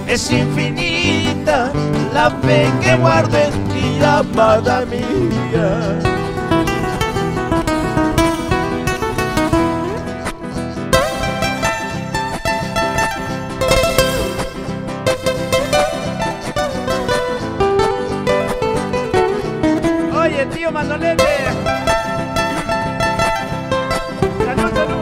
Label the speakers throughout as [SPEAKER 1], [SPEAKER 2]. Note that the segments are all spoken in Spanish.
[SPEAKER 1] Es infinita la fe que guardo en ti, amada mía.
[SPEAKER 2] Oye, tío Mandolete. Salud, salud.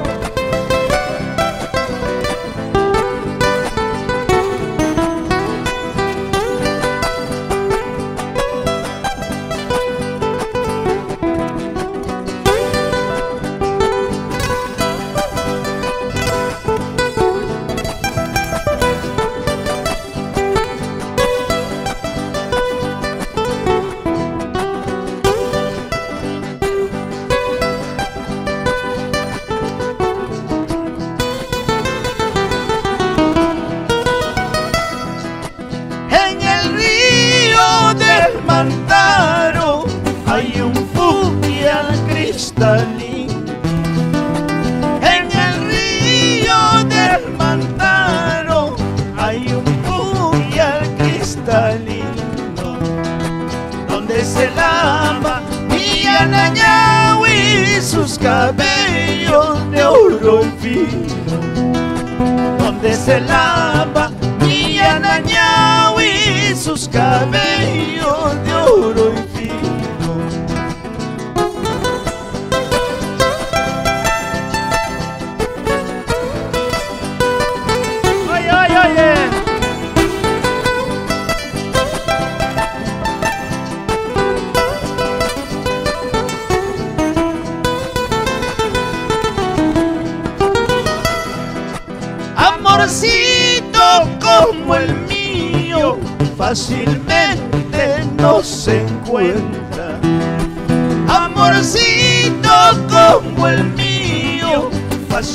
[SPEAKER 1] Mantaro hay un fluvial cristalino. En el río del Mantaro hay un fluvial cristalino, donde se lava mi Anañao y sus cabellos de oro fino, donde se lava mi Anañao y sus cabellos de oro y fino.
[SPEAKER 2] Oye, oye, oye.
[SPEAKER 1] Amorcito como el mío fácilmente no se encuentra. Amorcito